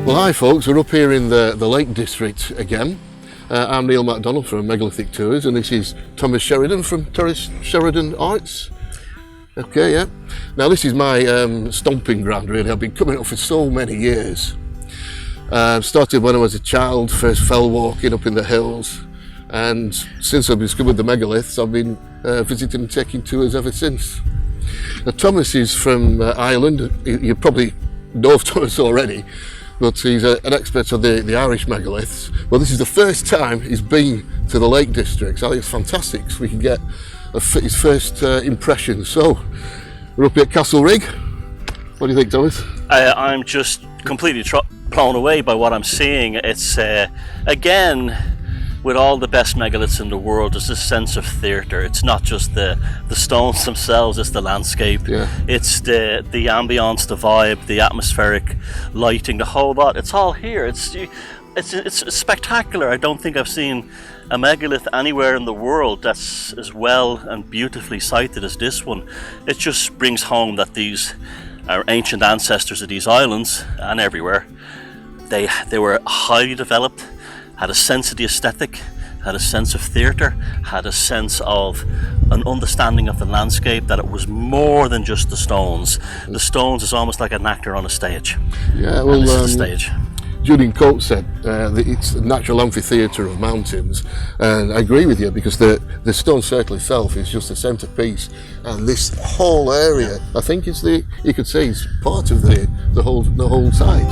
Well, hi folks, we're up here in the Lake District again. I'm Neil McDonald from Megalithic Tours, and this is Thomas Sheridan from Sheridan Arts. Okay, yeah. Now this is my stomping ground really. I've been coming up for so many years. Started when I was a child, first fell walking up in the hills, and since I've discovered the megaliths, I've been visiting and taking tours ever since. Now Thomas is from Ireland. You probably know of Thomas already, but he's an expert on the Irish megaliths. Well, this is the first time he's been to the Lake District, so I think it's fantastic so we can get his first impressions. So, we're up here at Castlerigg. What do you think, Thomas? I'm just completely blown away by what I'm seeing. It's, again, with all the best megaliths in the world, there's this sense of theatre. It's not just the stones themselves, it's the landscape. Yeah. It's the ambience, the vibe, the atmospheric lighting, the whole lot. It's all here. It's spectacular. I don't think I've seen a megalith anywhere in the world that's as well and beautifully sited as this one. It just brings home that these are ancient ancestors of these islands and everywhere. They were highly developed, had a sense of the aesthetic, had a sense of theatre, had a sense of an understanding of the landscape, that it was more than just the stones. The stones is almost like an actor on a stage. Yeah, well, this is the stage. Julian Coates said that it's a natural amphitheatre of mountains, and I agree with you, because the stone circle itself is just the centrepiece, and this whole area, I think, is you could say, is part of the whole site.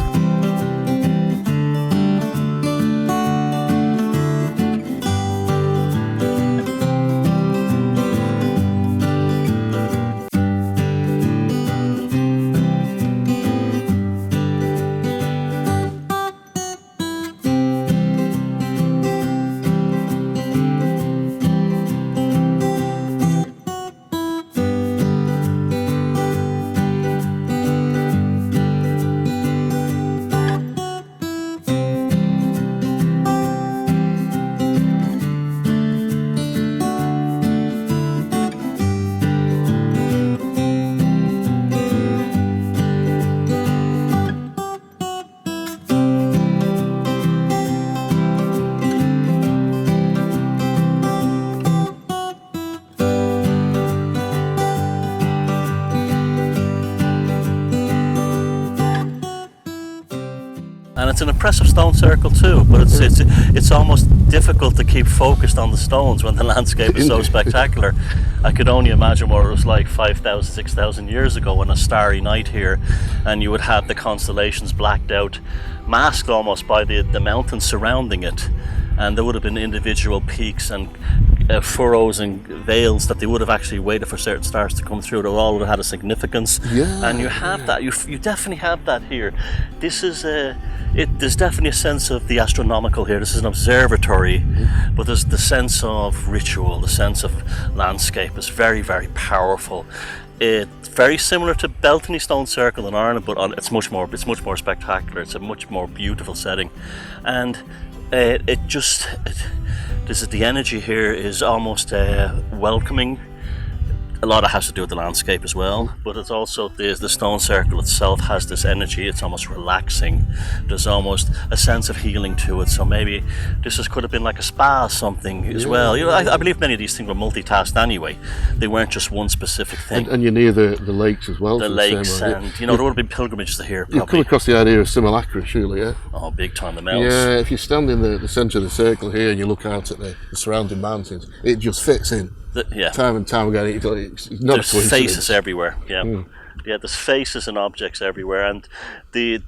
And it's an impressive stone circle too, but it's almost difficult to keep focused on the stones when the landscape is so spectacular. I could only imagine what it was like 5,000, 6,000 years ago on a starry night here, and you would have the constellations blacked out, masked almost by the mountains surrounding it, and there would have been individual peaks and furrows and veils that they would have actually waited for certain stars to come through. They all would have had a significance. Yeah, and you have that. You definitely have that here. This is there's definitely a sense of the astronomical here. This is an observatory, but there's the sense of ritual, the sense of landscape is very, very powerful. It's very similar to Beltany Stone Circle in Ireland, but it's much more spectacular. It's a much more beautiful setting, and the energy here is almost welcoming. A lot of it has to do with the landscape as well, but it's also the stone circle itself has this energy. It's almost relaxing. There's almost a sense of healing to it. So maybe this could have been like a spa or something as well. You know, I believe many of these things were multitasked anyway. They weren't just one specific thing. And you're near the lakes as well. The lakes, and there would have been pilgrimages to here. You've come across the idea of simulacra, surely, yeah? Oh, big time, the mountains. Yeah, if you stand in the centre of the circle here and you look out at the surrounding mountains, it just fits in. Time and time again, it's not there's faces everywhere. Yeah, yeah. There's faces and objects everywhere, and the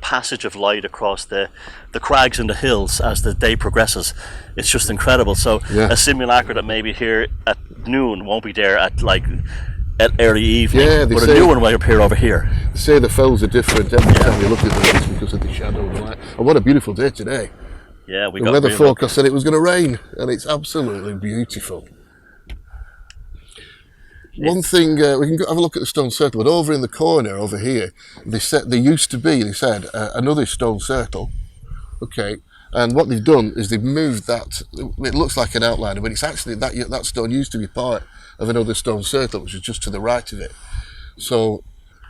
passage of light across the crags and the hills as the day progresses, it's just incredible. So a simulacra that maybe here at noon won't be there at early evening, but a new one might appear over here. They say the fells are different every time you look at them, it's because of the shadow and the light. And what a beautiful day today. Yeah, the weather forecast said it was going to rain, and it's absolutely beautiful. One thing, we can have a look at the stone circle, but over in the corner over here, they said another stone circle. Okay, and what they've done is they've moved that. It looks like an outliner, but it's actually that stone used to be part of another stone circle, which is just to the right of it. So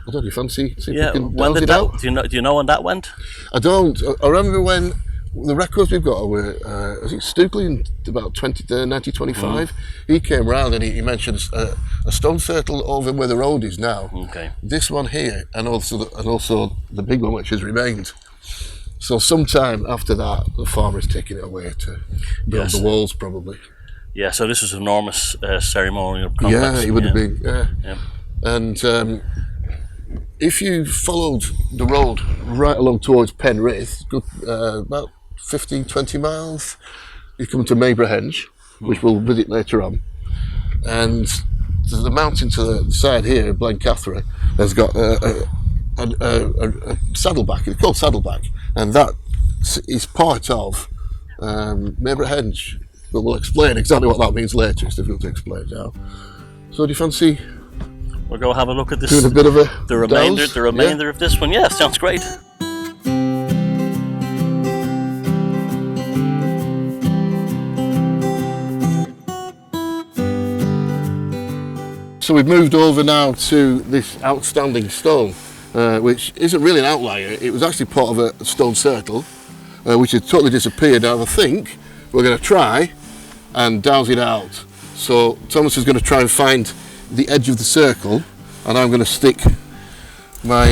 I don't know, you fancy see if Yeah, we can when delve did it that? out? Do you know when that went? I don't. I remember when the records we've got were, I think Stukely in about 1925. He came round and he mentioned a stone circle over where the road is now. Okay. This one here, and also the big one which has remained. So sometime after that, the farmer's taken it away to build the walls, probably. Yeah. So this was an enormous ceremonial complex. Yeah, it would have been. Yeah. And if you followed the road right along towards Penrith, about 15, 20 miles, you come to Henge, which we'll visit later on. And the mountain to the side here, Blencathra, has got a saddleback. It's called Saddleback, and that is part of Henge. But we'll explain exactly what that means later. It's difficult to explain now. So do you fancy We'll go have a look at this. doing a bit of the remainder of this one? Yeah, sounds great. So we've moved over now to this outstanding stone, which isn't really an outlier. It was actually part of a stone circle, which had totally disappeared. Now I think we're going to try and dowse it out. So Thomas is going to try and find the edge of the circle, and I'm going to stick my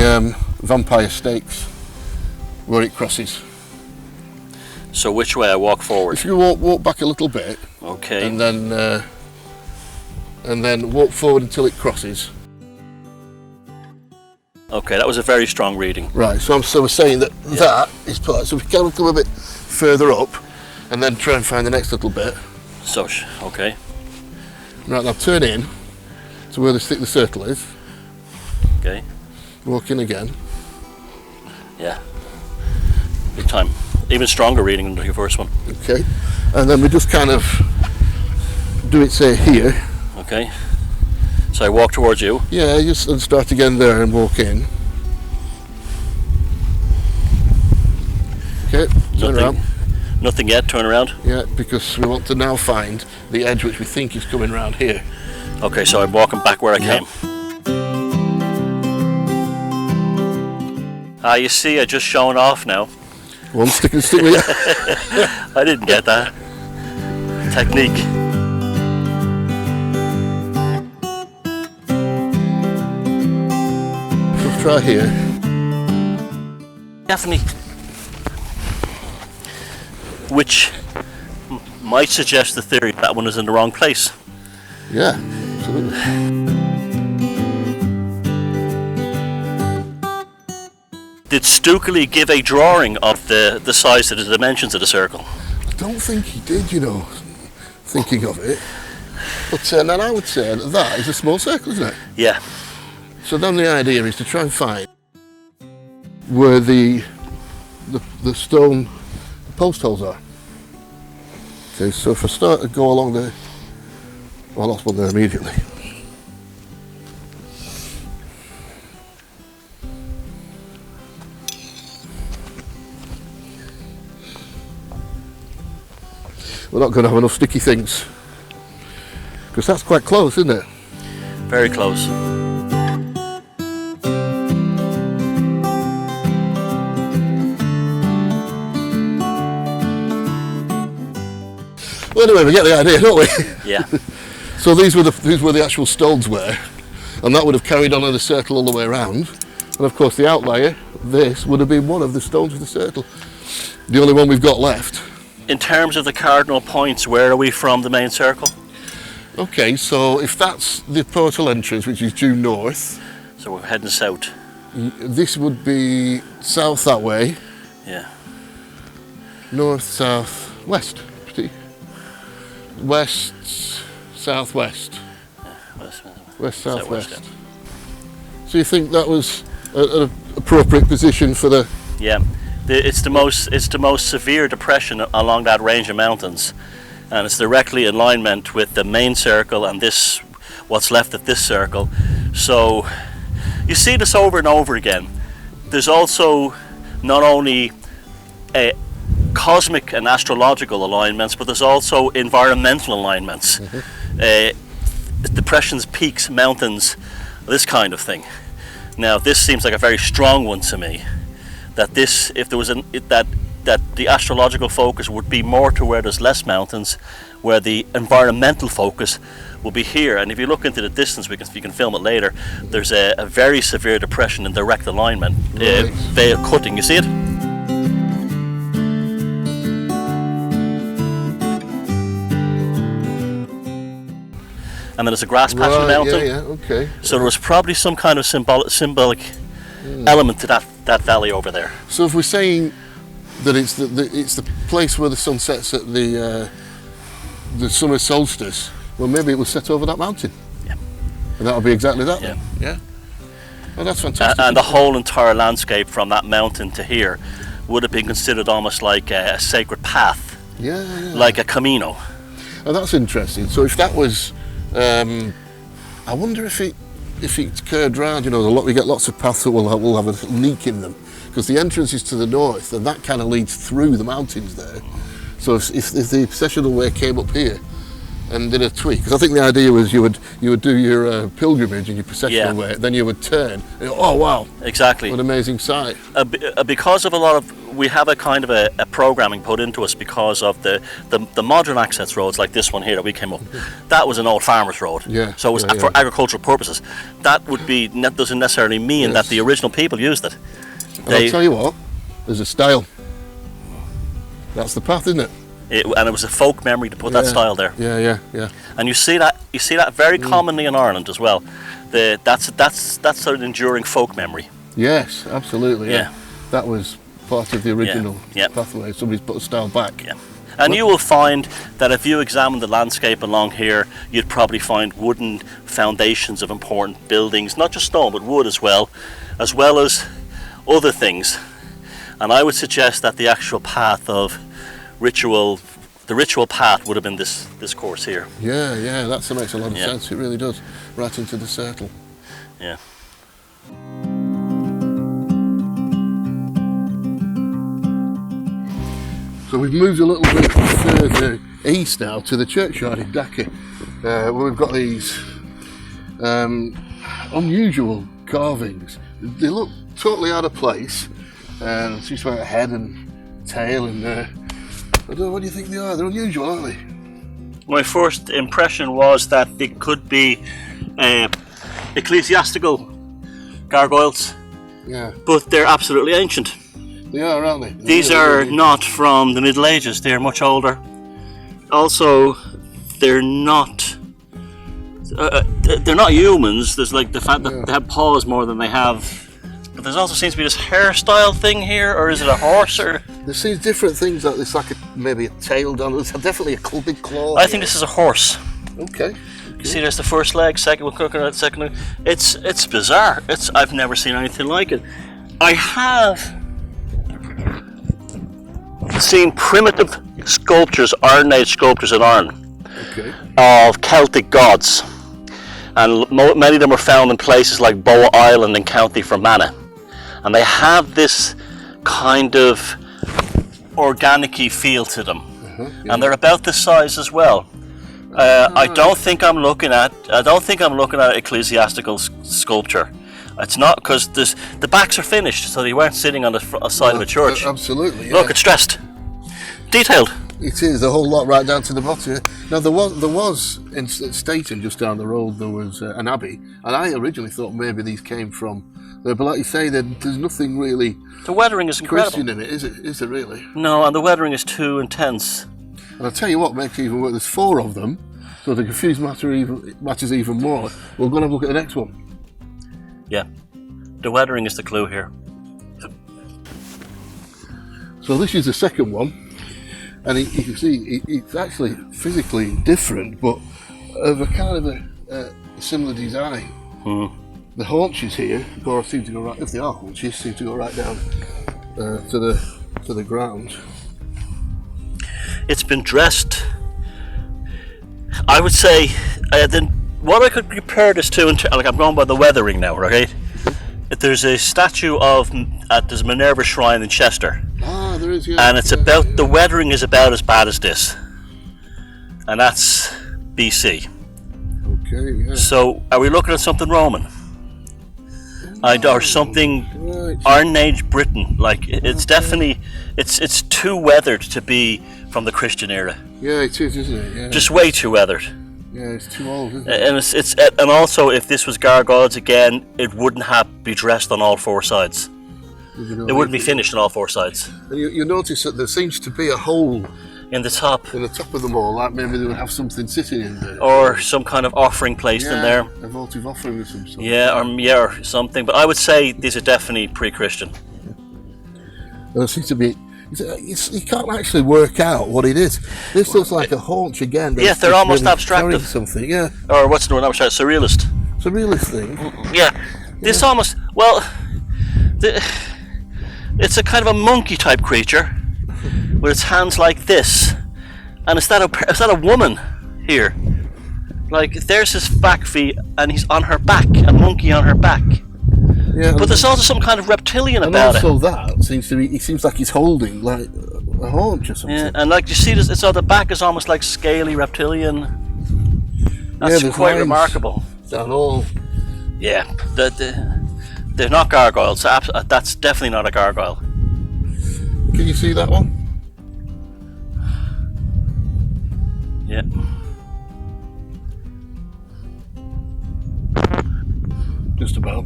vampire stakes where it crosses. So which way I walk forward? If you walk back a little bit, Okay. and then walk forward until it crosses. Okay, that was a very strong reading. Right, so we're saying that that is part. So we can come a bit further up, and then try and find the next little bit. So, okay. Right, now turn in to where the circle is. Okay. Walk in again. Yeah. Big time. Even stronger reading than your first one. Okay, and then we just kind of do it, say, here. Okay. So I walk towards you. Yeah, just and start again there and walk in. Okay, turn around. Nothing yet, turn around. Yeah, because we want to now find the edge which we think is coming round here. Okay, so I'm walking back where I came. You see, I just shown off now. One stick with you. I didn't get that. Technique. Let's try here. Definitely. Which might suggest the theory that one is in the wrong place. Yeah, absolutely. Did Stukely give a drawing of the size of the dimensions of the circle? I don't think he did, you know, thinking of it. But then I would say that is a small circle, isn't it? Yeah. So then the idea is to try and find where the stone post holes are. Okay, so if I start to go along there, well, I lost one there immediately. We're not going to have enough sticky things, because that's quite close, isn't it? Very close. Well, anyway, we get the idea, don't we? Yeah. So these were the actual stones were, and that would have carried on in a circle all the way around. And of course, the outlier, this would have been one of the stones of the circle, the only one we've got left. In terms of the cardinal points, where are we from the main circle? Okay, so if that's the portal entrance, which is due north, So we're heading south. this would be south that way, Yeah. north, south, west, west, southwest, west, southwest. Southwest, So you think that was an appropriate position for the? Yeah. It's the most severe depression along that range of mountains, and it's directly in alignment with the main circle and this, what's left of this circle. So you see this over and over again. There's also not only a cosmic and astrological alignments, but there's also environmental alignments. Depressions, peaks, mountains, this kind of thing. Now this seems like a very strong one to me, that this, if there was that the astrological focus would be more to where there's less mountains, where the environmental focus will be here. And if you look into the distance, you can film it later, there's a very severe depression in direct alignment, veil cutting, you see it? And then there's a grass patch in the mountain. Yeah, okay. So there was probably some kind of symbolic element to that valley over there. So if we're saying that it's the place where the sun sets at the summer solstice, well, maybe it was set over that mountain. Yeah. And that'll be exactly that. Yeah. Then. Yeah. Oh, that's fantastic. And the whole entire landscape from that mountain to here would have been considered almost like a sacred path. Yeah. Like a Camino. Oh, that's interesting. So if that was, I wonder if it curved round. You know, we get lots of paths that will have a leak in them, because the entrance is to the north, and that kind of leads through the mountains there. So if the processional way came up here and did a tweak, because I think the idea was you would do your pilgrimage and your processional way, then you would turn. And, oh wow! Exactly. What an amazing sight. Because of we have a kind of a programming put into us because of the modern access roads like this one here that we came up. That was an old farmer's road. Yeah. So it was for agricultural purposes. That doesn't necessarily mean that the original people used it. And I'll tell you what, there's a style. That's the path, isn't it? And it was a folk memory to put that style there. Yeah. And you see that very commonly in Ireland as well. That's sort of enduring folk memory. Yes, absolutely. Yeah. That was part of the original pathway. Somebody's put a style back. Yeah. And you will find that if you examine the landscape along here, you'd probably find wooden foundations of important buildings, not just stone, but wood as well as other things. And I would suggest that the actual path of the ritual path would have been this course here. Yeah, that makes a lot of sense. It really does. Right into the circle. Yeah. So we've moved a little bit further east now to the churchyard in Dacre, where we've got these unusual carvings. They look totally out of place. It's just about a head and tail, and I don't know, what do you think they are? They're unusual, aren't they? My first impression was that they could be ecclesiastical gargoyles, but they're absolutely ancient. They are, aren't they? These are not from the Middle Ages. They're much older. Also, they're not humans. There's like the fact that they have paws more than they have. But there also seems to be this hairstyle thing here, or is it a horse? Or there seems different things. Like it's like maybe a tail done. It's definitely a big claw. I think this is a horse. Okay. You see, there's the first leg, second one, coconut, second leg. It's bizarre. I've never seen anything like it. I have seen primitive sculptures, Iron Age sculptures in Ireland, of Celtic gods, and many of them are found in places like Boa Island in County Fermanagh, and they have this kind of organic-y feel to them, and they're about this size as well. I don't think I'm looking at ecclesiastical sculpture. It's not, because the backs are finished, so they weren't sitting on the side of a church. Absolutely. Yeah. Look, it's stressed, detailed. It is, a whole lot right down to the bottom. Now there was in Staton, just down the road, there was an abbey, and I originally thought maybe these came from there, but like you say, there's nothing really The weathering is incredible. Christian in it, is it? Is it really? No, and the weathering is too intense. And I'll tell you what makes it even worse, there's 4 of them, so the confused matters even more. We're going to look at the next one. Yeah, the weathering is the clue here. So this is the second one, and you can see it's actually physically different, but of a kind of a similar design. The haunches here seem to go right, if they are haunches, seem to go right down to the ground. It's been dressed. I would say what I could compare this to, like I'm going by the weathering now, right? There's a statue there's Minerva Shrine in Chester. Ah, there is, yeah. And it's the weathering is about as bad as this. And that's BC. Okay, yeah. So, are we looking at something Roman? or something. Right. Iron Age Britain, like it's definitely it's too weathered to be from the Christian era. Yeah, it is, isn't it? Yeah. Just way too weathered. Yeah, it's too old, isn't it? And it's and also if this was gargoyles again, it wouldn't be dressed on all four sides. It wouldn't be finished on all four sides. And you notice that there seems to be a hole in the top of them all, like maybe they would have something sitting in there. Or some kind of offering placed in there. A votive offering of some sort. Or something. But I would say these are definitely pre-Christian. There seems to be. You can't actually work out what it is. This looks like a haunch again. Yeah, they're almost abstractive. Something, yeah. Or what's the word? Abstract? Surrealist. Surrealist thing. Yeah. This almost it's a kind of a monkey type creature with its hands like this, and is that a woman here? Like there's his back feet, and he's on her back, a monkey on her back. Yeah, but there's also some kind of reptilian about it. And also that seems to be. It seems like he's holding like a haunch or something. Yeah, and like you see, so the back is almost like scaly reptilian. That's quite remarkable. Down all. Yeah, they're not gargoyles. That's definitely not a gargoyle. Can you see that one? Yeah. Just about.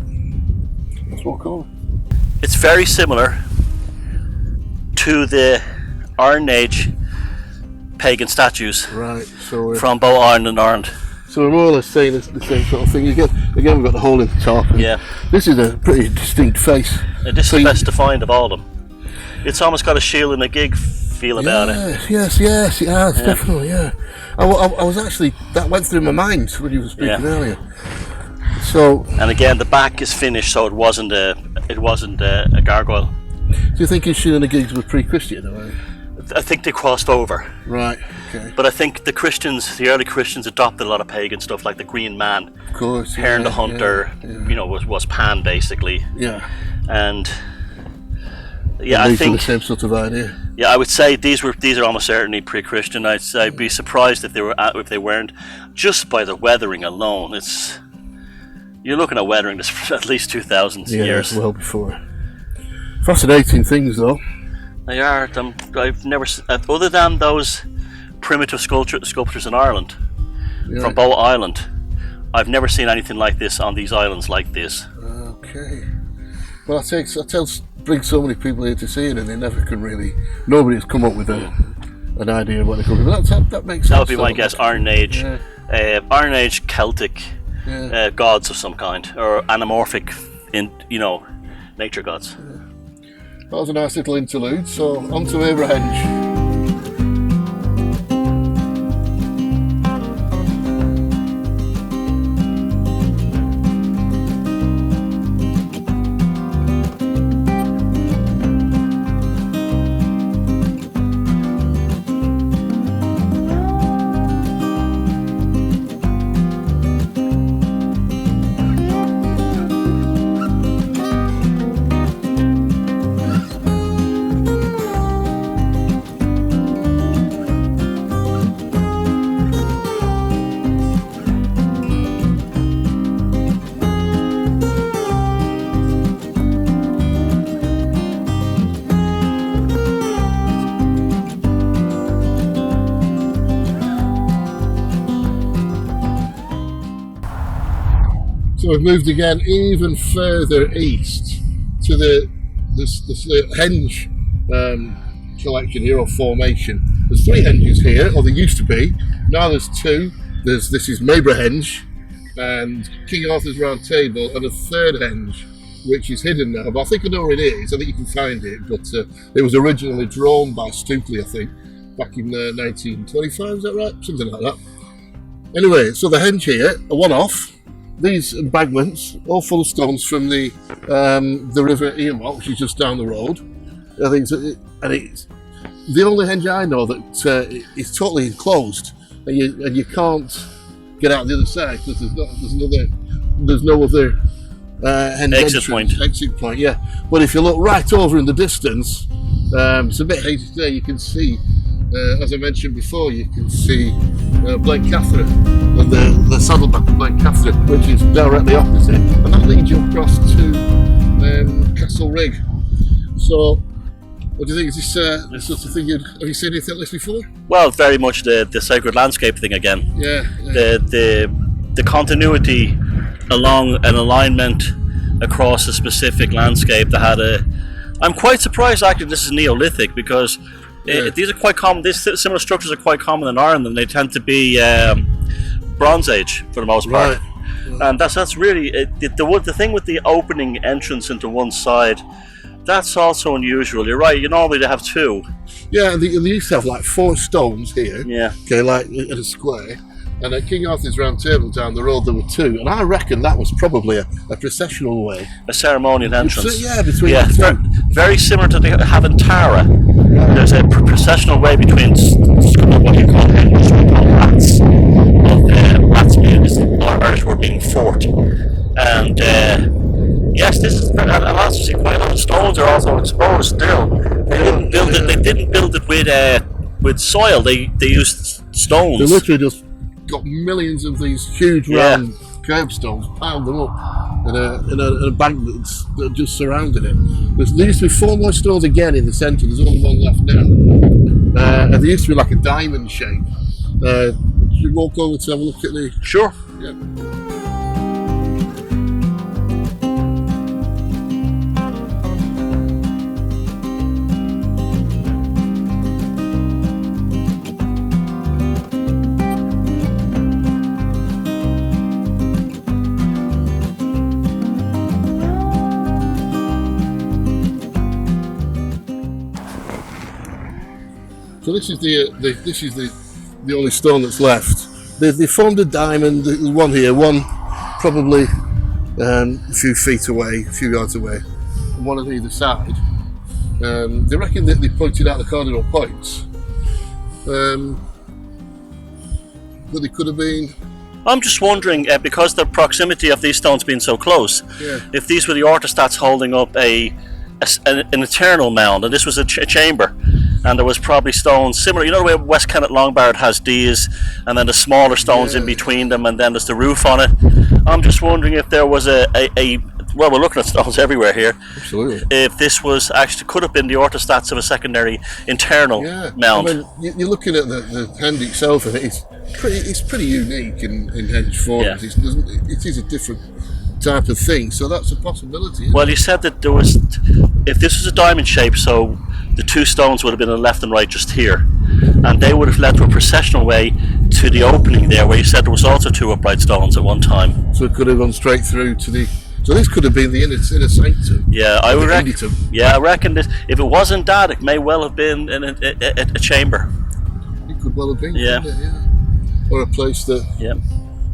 That's what I call it. It's very similar to the Iron Age pagan statues, right? So from both Ireland and Ireland. So we're more or less saying the same sort of thing. Again, we've got the hole in the top. Yeah. This is a pretty distinct face. This is the best defined of all of them. It's almost got a shield and a gig feel about it. Yes, it has, definitely, yeah. I was actually, that went through my mind when you were speaking earlier. So. And again, the back is finished, so it wasn't a gargoyle. Do you think his shield and the gigs were pre-Christian? I think they crossed over. Right, okay. But I think the early Christians adopted a lot of pagan stuff, like the Green Man. Of course. Herne the Hunter, was Pan basically. Yeah. And I think the same sort of idea. Yeah, I would say these are almost certainly pre-Christian. I'd be surprised if they weren't, just by the weathering alone. You're looking at weathering this for at least 2,000 years. Well before. Fascinating things, though. They are. I've never, other than those primitive sculptures in Ireland, from Bow Island, I've never seen anything like this on these islands like this. Okay. Well, I bring so many people here to see it, and they never can really. Nobody has come up with an idea of what they could be. But that makes sense. That would be my guess. Iron Age, Iron Age Celtic gods of some kind, or anamorphic, nature gods. Yeah. That was a nice little interlude, so on to Henge. So we've moved again even further east to the henge collection here, or formation. There's 3 henges here, or there used to be. Now there's 2. This is Henge and King Arthur's Round Table, and a 3rd henge, which is hidden now. But I think I know where it is. I think you can find it. But it was originally drawn by Stukely, I think, back in 1925. Is that right? Something like that. Anyway, so the henge here, a one-off. These embankments, all full of stones from the river Eamont, which is just down the road. I think it's the only henge I know that is totally enclosed, and you can't get out the other side because there's no other henge exit point. Yeah, but if you look right over in the distance, it's a bit hazy there. You can see As I mentioned before, you can see Blake Catherine, and the saddleback of Blake Catherine, which is directly opposite, and that leads you across to Castlerigg. So, what do you think? Is this the sort of thing have you seen anything like this before? Well, very much the sacred landscape thing again. Yeah. The continuity along an alignment across a specific landscape that had a. I'm quite surprised actually this is Neolithic, because these are quite common. These similar structures are quite common in Ireland, and they tend to be Bronze Age for the most part. Right. And that's really the thing with the opening entrance into one side. That's also unusual. You're right. You normally have two. Yeah, and they used to have like 4 stones here. Yeah. Okay, like in a square. And at King Arthur's Round Table down the road there were 2, and I reckon that was probably a processional way. A ceremonial entrance. Between the 2. Very similar to the have in Tara. There's a processional way between what you call Henges, we call rats. Rats Irish were being fought. And yes, this is, and also see quite a lot of stones are also exposed still. They didn't build it. They didn't build it with soil. They used stones. They literally just got millions of these huge round curbstones, piled them up in a bank that just surrounded it. There used to be 4 more stones again in the centre. There's only 1 left now, and they used to be like a diamond shape. Should we walk over to have a look at the? Sure. Yeah. So this is the only stone that's left. They formed a diamond. There's one here, one probably a few feet away, a few yards away, and one on either side. They reckon that they pointed out the cardinal points, but they could have been. I'm just wondering, because the proximity of these stones being so close, if these were the orthostats holding up an eternal mound, and this was a chamber, and there was probably stones similar. You know the way West Kennet Longbarrett has these, and then the smaller stones in between them, and then there's the roof on it. I'm just wondering if there was a well, we're looking at stones everywhere here. Absolutely. If this was actually could have been the orthostats of a secondary internal mound. I mean, you're looking at the Henge itself, and it's pretty unique in Henge forms. Yeah. It is a different type of thing, so that's a possibility. Well, you said that there was, if this was a diamond shape, so the 2 stones would have been on the left and right just here, and they would have led to a processional way to the opening there, where you said there was also 2 upright stones at one time. So it could have gone straight through to the. So this could have been the inner sanctum. Yeah, I would reckon. Yeah, I reckon this. If it wasn't that, it may well have been a chamber. It could well have been. Yeah. Or a place that. Yeah.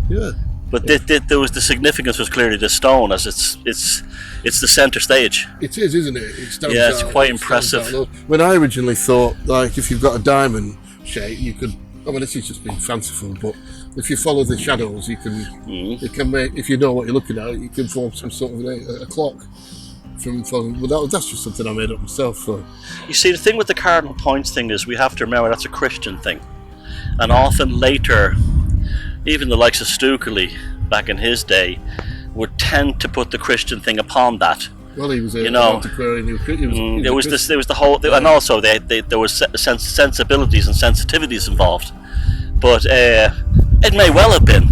Yeah. But there was the significance was clearly the stone, as it's the centre stage. It is, isn't it? It stands yeah, it's out, quite impressive. When I originally thought, like, if you've got a diamond shape, you could. I mean, this is just being fanciful, but if you follow the shadows, you can. It can make. If you know what you're looking at, you can form some sort of a clock. But that's just something I made up myself. For. You see, the thing with the cardinal points thing is we have to remember that's a Christian thing, and often later, even the likes of Stukely back in his day would tend to put the Christian thing upon that. Well, he was an antiquarian. There was the whole, and also there was sensibilities and sensitivities involved. But it may well have been.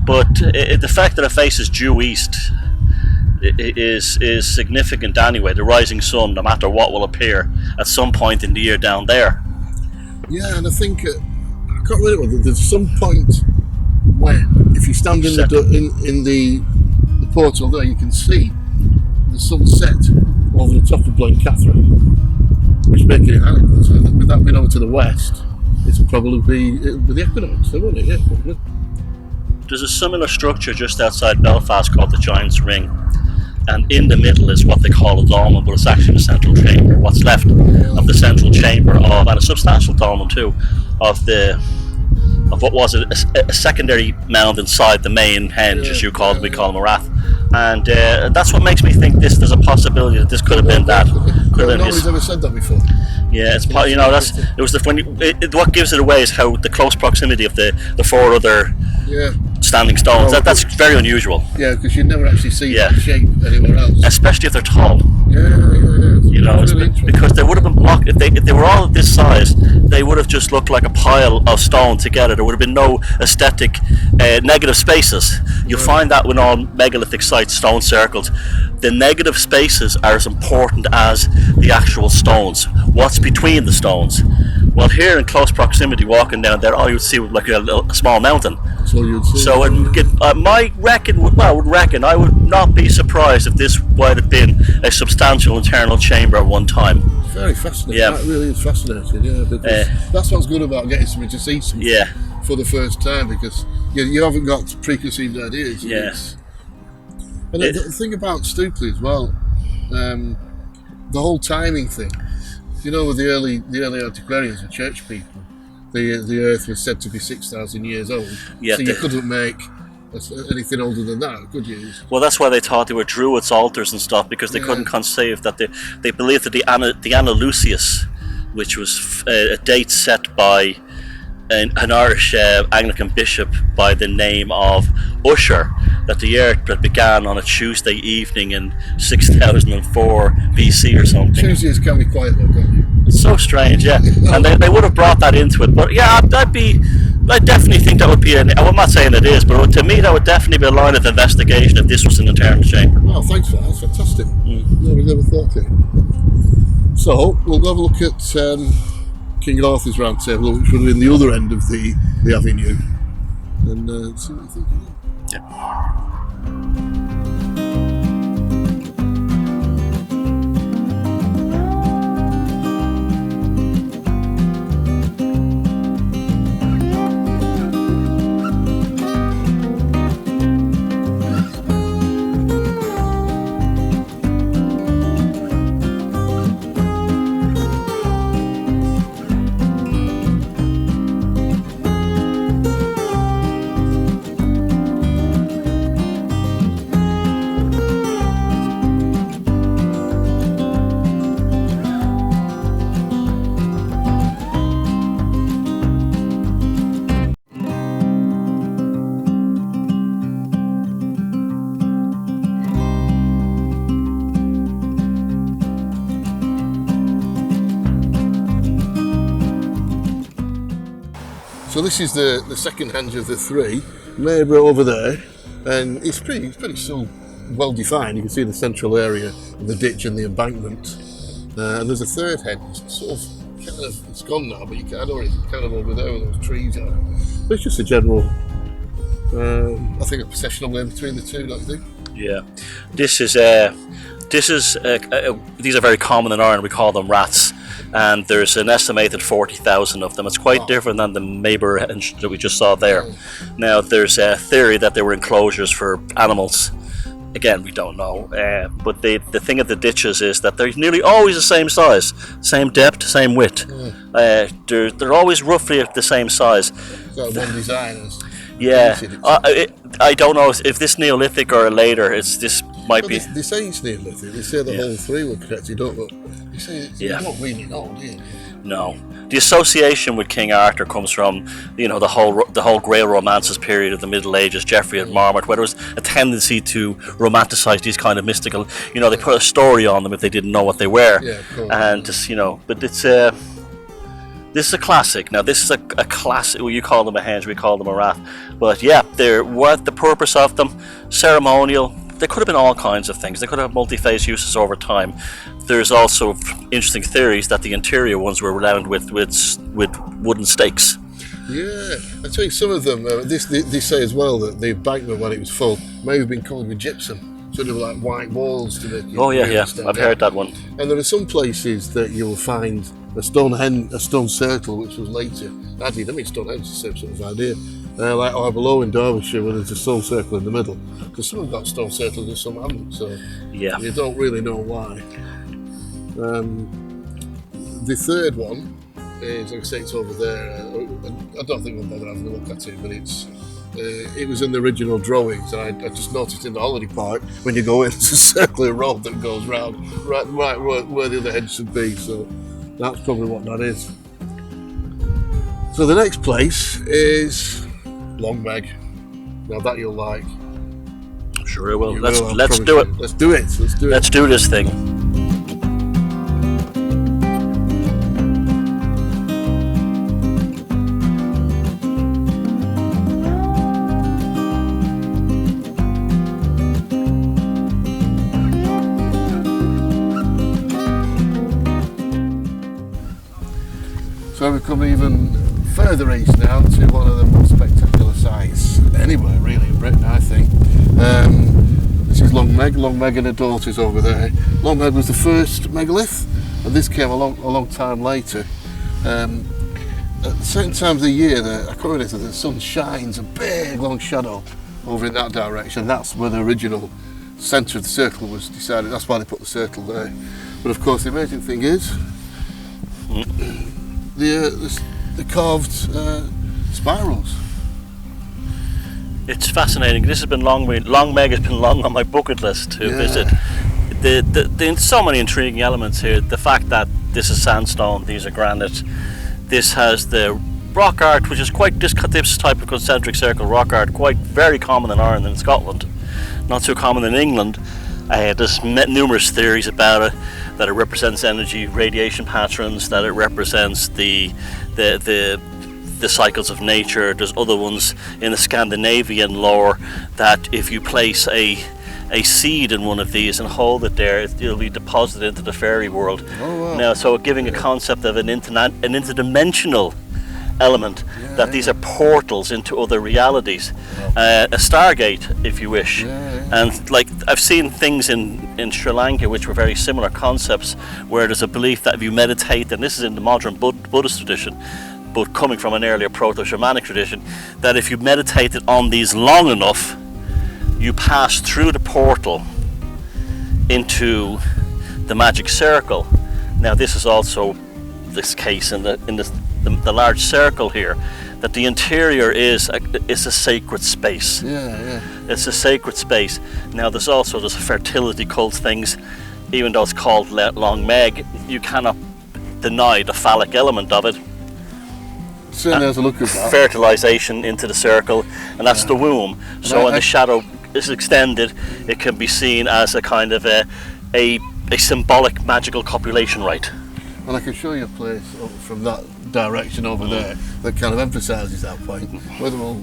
But the fact that it faces due east is significant anyway. The rising sun, no matter what, will appear at some point in the year down there. Yeah, and I think I can't remember. There's some point when, if you stand in the portal there, you can see the sunset over the top of Blake Catherine, which making it hard. With that being over to the west, it would probably be the equinox, wouldn't it? Yeah, probably. There's a similar structure just outside Belfast called the Giant's Ring, and in the middle is what they call a dolmen, but it's actually the central chamber. What's left of the central chamber and a substantial dolmen too, of what was a secondary mound inside the main henge, as you we call them a rath. And that's what makes me think there's a possibility that this could have been that. look at him. Nobody's ever said that before. Yeah, it's you know that's it was the what gives it away is how the close proximity of the four other standing stones. That's very unusual. Yeah, because you'd never actually see that shape anywhere else. Especially if they're tall. Yeah. You know, because they would have been blocked if they were all of this size. They would have just looked like a pile of stone together. There would have been no aesthetic negative spaces. You'll find that when all megalithic sites stone circled, the negative spaces are as important as the actual stones. What's between the stones? Well, here in close proximity, walking down there, all you'd see was like a small mountain. So you'd see. So I would not be surprised if this would have been a substantial internal chamber at one time. Very fascinating. Yeah. That really is fascinating. Yeah, because that's what's good about getting somebody to see something for the first time, because you haven't got preconceived ideas. Yes. And the thing about Stupely as well, the whole timing thing. You know, with the early antiquarians and church people, the earth was said to be 6,000 years old. Yeah, so you couldn't make anything older than that, could you? Well, that's why they thought they were Druids' altars and stuff, because they couldn't conceive that they believed that the Anna Lucius, which was a date set by an Irish Anglican bishop by the name of Usher, that the year that began on a Tuesday evening in 6004 BC or something. Tuesdays can be quite low, can't you? It's so strange, yeah. And they would have brought that into it, but yeah, I definitely think that would be I'm not saying it is, but to me that would definitely be a line of investigation if this was an internal chamber. Oh, thanks for that. That's fantastic. No, we never thought of it. So we'll have a look at King Arthur's Round Table, which would have been the other end of the avenue, and see what you think of that. Yeah. So this is the second henge of the three, neighbour over there, and it's pretty still well defined. You can see the central area of the ditch and the embankment, and there's a third henge. It's gone now, but you can kind of over there where those trees are. But it's just a general, I think, a processional way between the two, don't you think? Yeah, these are very common in Ireland. We call them rats. And there's an estimated 40,000 of them. It's quite different than the neighbour henge that we just saw there. Now, there's a theory that they were enclosures for animals. Again, we don't know. But the thing of the ditches is that they're nearly always the same size, same depth, same width. They're always roughly the same size. Got one design. Yeah, I don't know if this Neolithic or later. This might be. They say it's Neolithic. They say the whole three were correct. You don't know. You say you don't really know, do you? No, the association with King Arthur comes from the whole Grail romances period of the Middle Ages. Geoffrey and Marmot, where there was a tendency to romanticize these kind of mystical. They put a story on them if they didn't know what they were. Yeah, of course. And just but it's this is a classic. Now, this is a classic. Well, you call them a henge, we call them a rat. But yeah, what the purpose of them? Ceremonial. They could have been all kinds of things. They could have multi-phase uses over time. There's also interesting theories that the interior ones were rounded with wooden stakes. Yeah, I tell you, some of them. They say as well that the embankment, when it was full, may have been covered with gypsum, sort of like white walls to make it. Oh yeah, I've heard that one. And there are some places that you'll find a stone circle, which was later added. I mean, Stonehenge is the same sort of idea. Like below in Derbyshire, where there's a stone circle in the middle, because some have got stone circles and some haven't. So you don't really know why. The third one is, like I say, it's over there. I don't think we'll bother having a look at it, but it's it was in the original drawings, and I just noticed in the holiday park when you go in, it's a circular road that goes round right where the other hedge should be. So that's probably what that is. So the next place is Long Meg. Now that you'll like. I'm sure I will. Let's promise do you. it. Let's do it. Let's do this thing. So we come even further east now to one of the most spectacular sites anywhere really in Britain, I think. This is Long Meg. Long Meg and her daughters over there. Long Meg was the first megalith, and this came a long time later. At certain times of the year, according to the sun shines a big long shadow over in that direction. That's where the original centre of the circle was decided. That's why they put the circle there. But of course, the amazing thing is the carved spirals. It's fascinating. This has been Long Meg has been long on my bucket list to visit. There's so many intriguing elements here. The fact that this is sandstone, these are granite. This has the rock art, which is quite this type of concentric circle rock art, very common in Ireland and Scotland, not so common in England. There's numerous theories about it, that it represents energy radiation patterns, that it represents the cycles of nature. There's other ones in the Scandinavian lore that if you place a seed in one of these and hold it there, it'll be deposited into the fairy world. Oh, wow. Now, so giving a concept of an interdimensional element, that these are portals into other realities, a stargate, if you wish. And like I've seen things in Sri Lanka which were very similar concepts, where there's a belief that if you meditate, and this is in the modern Buddhist tradition, but coming from an earlier proto-shamanic tradition, that if you meditated on these long enough, you pass through the portal into the magic circle. Now this is also this case in the large circle here, that the interior is a sacred space. It's a sacred space. Now there's fertility cult things, even though it's called Long Meg, you cannot deny the phallic element of it. Certainly has a look at that. Fertilization into the circle, and that's the womb. So when the shadow is extended, it can be seen as a kind of a symbolic magical copulation rite. And I can show you a place from that direction over there that kind of emphasises that point. Whether we'll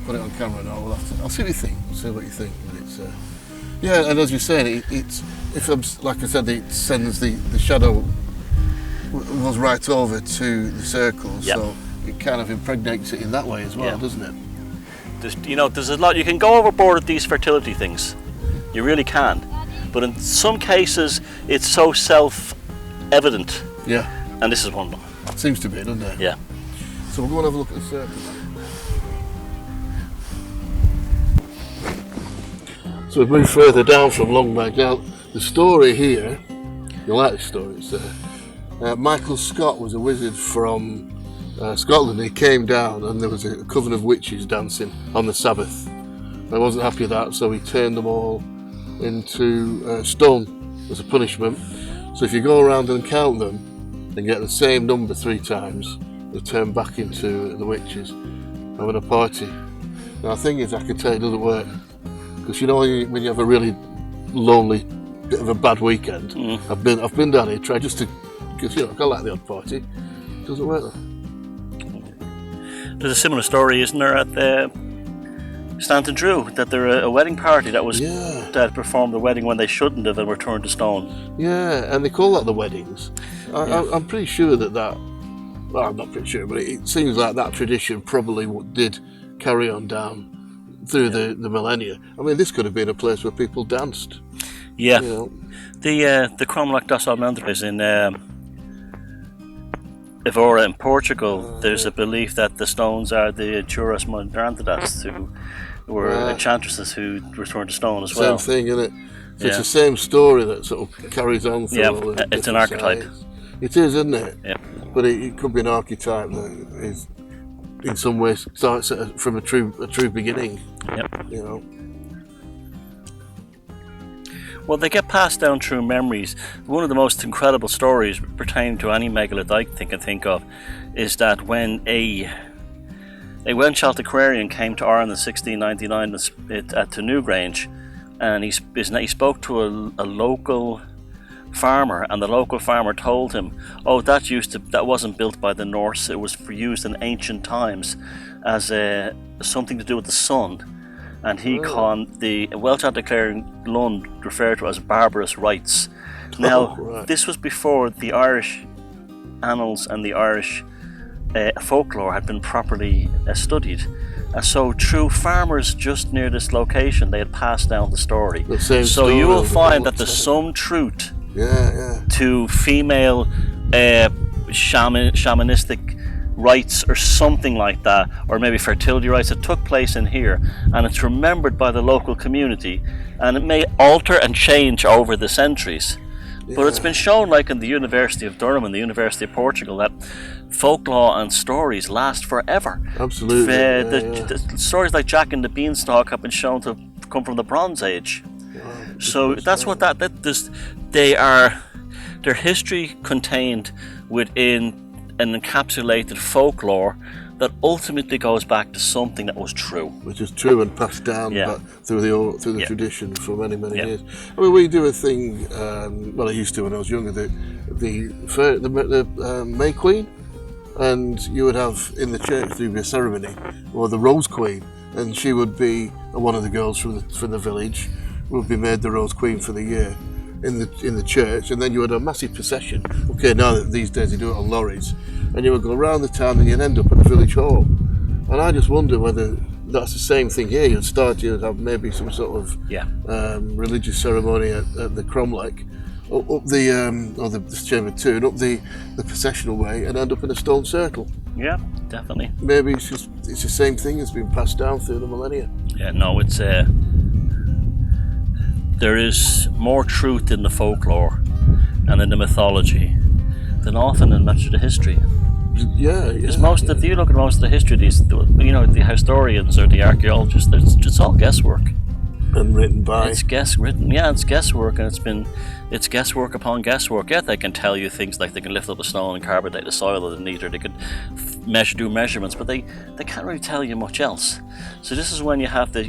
put it on camera or not, I'll see what you think. See what you think. But it's and as you're saying, like I said, it sends the shadow goes right over to the circle, so it kind of impregnates it in that way as well, doesn't it? There's a lot. You can go overboard with these fertility things. You really can. But in some cases, it's so self-evident. Yeah. And this is one of them. Seems to be, doesn't it? Yeah. So we'll go and have a look at the circle. So we've moved further down from Long Meg. Now, the story here, you like the story, it's Michael Scott was a wizard from Scotland. He came down and there was a coven of witches dancing on the Sabbath. I wasn't happy with that, so he turned them all into stone as a punishment. So if you go around and count them and get the same number 3 times, they turn back into the witches having a party. Now the thing is, I can tell it doesn't work, because when you have a really lonely bit of a bad weekend, I've been down here trying just to, because I like the odd party. It doesn't work though. There's a similar story, isn't there, at the Stanton Drew, that there a wedding party that performed the wedding when they shouldn't have and were turned to stone. Yeah, and they call that the weddings. I'm pretty sure that well, I'm not pretty sure, but it seems like that tradition probably did carry on down through the millennia. I mean, this could have been a place where people danced. Yeah. The Cromlech das Almendras in Evora in Portugal, there's a belief that the stones are the Juras Mondrantadas, who were enchantresses who returned to stone as well. Same thing, isn't it? So it's the same story that sort of carries on through all the it's an archetype. It is, isn't it? Yeah. But it could be an archetype that is in some ways starts from a true beginning. Yep. You know. Well, they get passed down through memories. One of the most incredible stories pertaining to any megalith I can think of is that when a Welsh antiquarian came to Ireland in 1699 to Newgrange, and he spoke to a local farmer, and the local farmer told him, "Oh, that wasn't built by the Norse. It was used in ancient times as something to do with the sun." And he the Welsh antiquarian Lund referred to it as barbarous rites. Now, this was before the Irish annals and the Irish folklore had been properly studied. And so through farmers just near this location, they had passed down the story. So you will find that there's some truth to female shamanistic rites or something like that, or maybe fertility rites that took place in here, and it's remembered by the local community, and it may alter and change over the centuries. But it's been shown, like in the University of Durham and the University of Portugal, that folklore and stories last forever. Absolutely. The stories like Jack and the Beanstalk have been shown to come from the Bronze Age. So that's what their history contained within an encapsulated folklore that ultimately goes back to something that was true, which is true and passed down back through the tradition for many years. I mean, we do a thing. Well, I used to when I was younger. The May Queen, and you would have in the church there'd be a ceremony, or the Rose Queen, and she would be one of the girls from the village would be made the Rose Queen for the year in the church, and then you had a massive procession. Okay, now these days they do it on lorries, and you would go around the town and you'd end up at the village hall. And I just wonder whether that's the same thing here. You'd have maybe some sort of religious ceremony at the Cromlech, up the Chamber 2, and up the processional way, and end up in a stone circle. Yeah, definitely. Maybe it's the same thing that's been passed down through the millennia. Yeah, no, it's there is more truth in the folklore and in the mythology than often in much of the history. Because if you look at most of the history, the historians or the archaeologists, it's all guesswork. And written by. It's guesswork, and it's guesswork upon guesswork. Yeah, they can tell you things like they can lift up a stone and carbonate the soil underneath, or they could do measurements, but they can't really tell you much else. So this is when you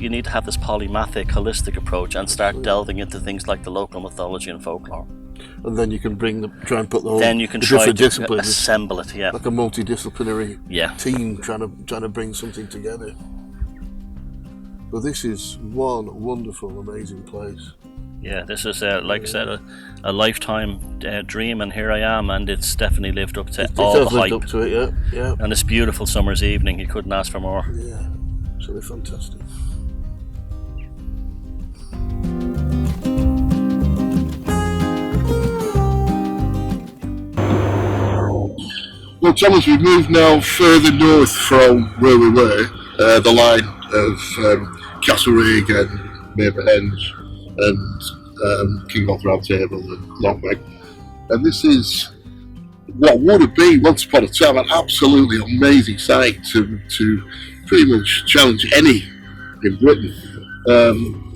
need to have this polymathic, holistic approach and start delving into things like the local mythology and folklore. And then you can try and put the whole then you can try to assemble it, like a multidisciplinary team trying to bring something together. But this is one wonderful, amazing place. Yeah, this is, like I said, a lifetime dream, and here I am, and it's definitely lived up to all the hype. Lived up to it, yeah. And this beautiful summer's evening, you couldn't ask for more. Yeah, absolutely fantastic. Well, Thomas, we've moved now further north from where we were, the line of Castlerigg and Maybe Henges and King Arthur Round Table and Longmeg. And this is what would have been once upon a time an absolutely amazing site to pretty much challenge any in Britain.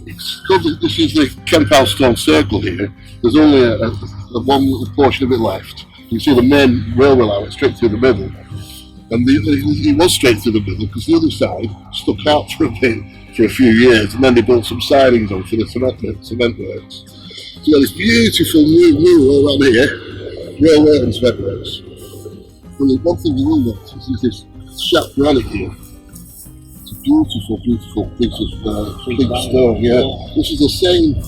This is the Kemphouse Stone Circle here. There's only a one little portion of it left. You see the main railway line went straight through the middle. And it was straight through the middle because the other side stuck out for a bit for a few years, and then they built some sidings on for the cement works. So you got this beautiful new all around here, railway and cement works. And the one thing you will notice is this sharp granite here. It's a beautiful piece of big stone. Yeah, this is the same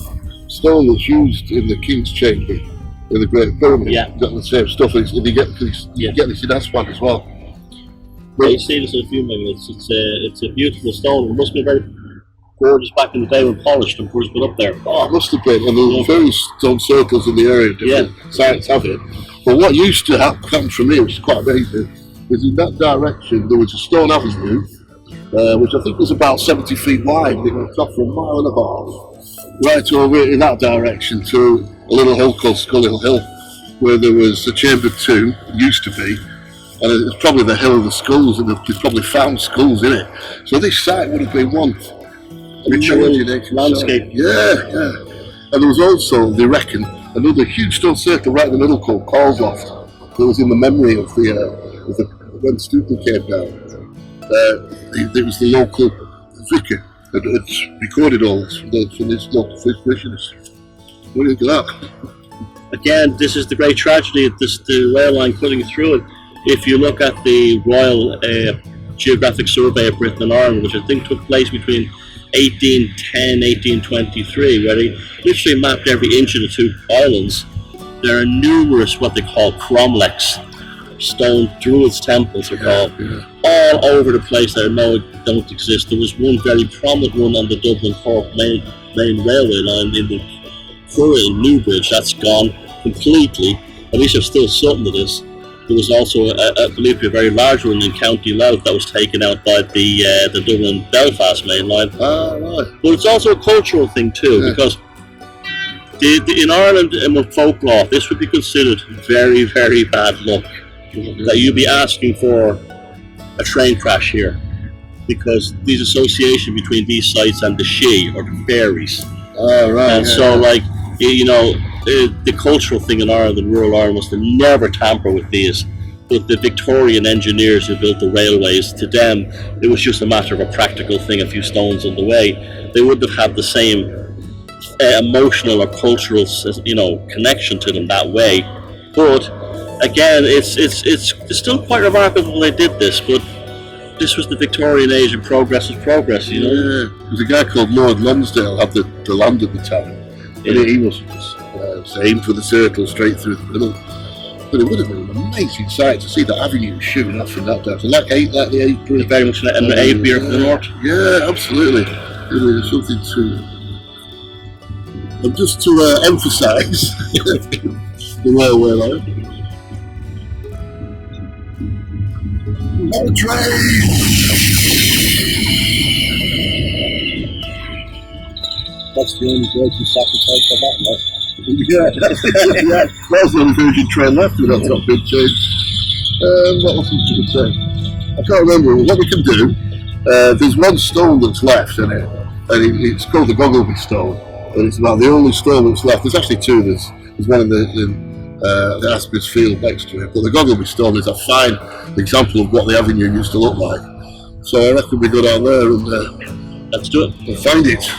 stone that's used in the King's Chamber in the Great Pyramid. Yeah, got the same stuff. And you get this in Aswan as well. Yeah, you see this in a few minutes. It's a beautiful stone. It must be very gorgeous back in the day when polished and first put up there. Oh, it must have been. And there's various stone circles in the area, different sites have it. But what used to happen for me, which is quite amazing, is in that direction there was a stone avenue, which I think was about 70 feet wide. It went off for a mile and a half, right over in that direction to a little hill called Scully Hill, where there was a chamber tomb, used to be, And it's probably the hill of the skulls, and they've probably found skulls in it. So this site would have been one Ritual originating landscape. site. Yeah. And there was also, they reckon, another huge stone circle right in the middle called Paul's Loft. That was in the memory of the when Stupid came down. It was the local vicar that had recorded all this from his local parishioners. What do you think of that? Again, this is the great tragedy of the rail line cutting through it. If you look at the Royal Geographic Survey of Britain and Ireland, which I think took place between 1810, 1823, where they literally mapped every inch of the two islands, there are numerous what they call cromlechs, stone druids' temples are called, all over the place that don't exist. There was one very prominent one on the Dublin-Cork main railway line in the Curragh in Newbridge. That's gone completely. At least there's still something of this. There was also, I believe, a very large one in County Louth that was taken out by the Dublin-Belfast main line. Right. But it's also a cultural thing too, because in Ireland and with folklore, this would be considered very, very bad luck. That you'd be asking for a train crash here, because these association between these sites and the She or the fairies. And so, like, you know, the cultural thing in Ireland and rural Ireland was to never tamper with these. But the Victorian engineers who built the railways, to them, it was just a matter of a practical thing, a few stones on the way. They wouldn't have had the same emotional or cultural, you know, connection to them that way. But again, it's still quite remarkable they did this, but this was the Victorian age and progress is progress, you know. Yeah. There was a guy called Lord Lonsdale had the land at the time, and he was aimed for the circle straight through the middle. But it would have been an amazing sight to see the avenue shooting off from that direction, like the eight bridge. Very much an aviary from the north. Yeah, absolutely. It was something to. And just to emphasise the railway line. No train! That's the only Virgin sacrifice on that left. Yeah, that's the only Virgin train left with that top big change. What else was I going to say? I can't remember. What we can do, there's one stone that's left in it, and it's called the Goggleby stone, and it's about the only stone that's left. There's actually two. There's one in the Aspers Field next to it, but the Goggleby stone is a fine example of what the avenue used to look like. So I reckon we go down there and let's do it. And find it.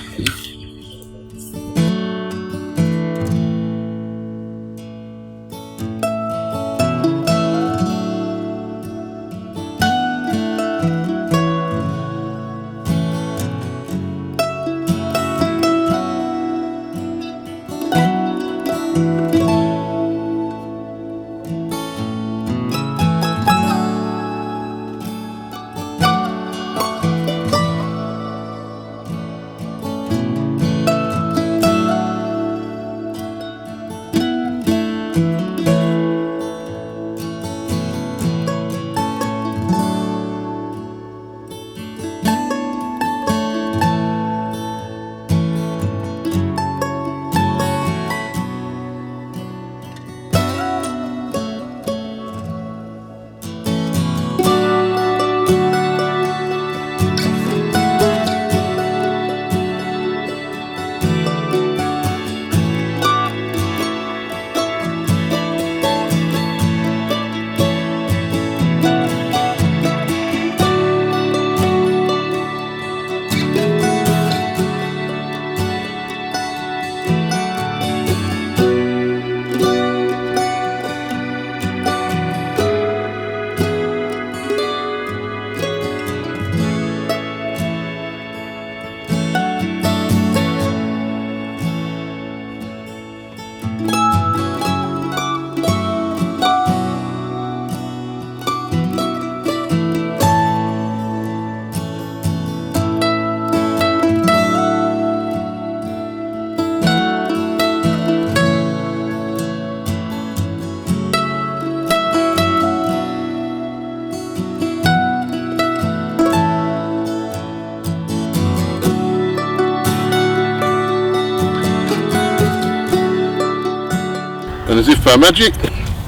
And as if by magic,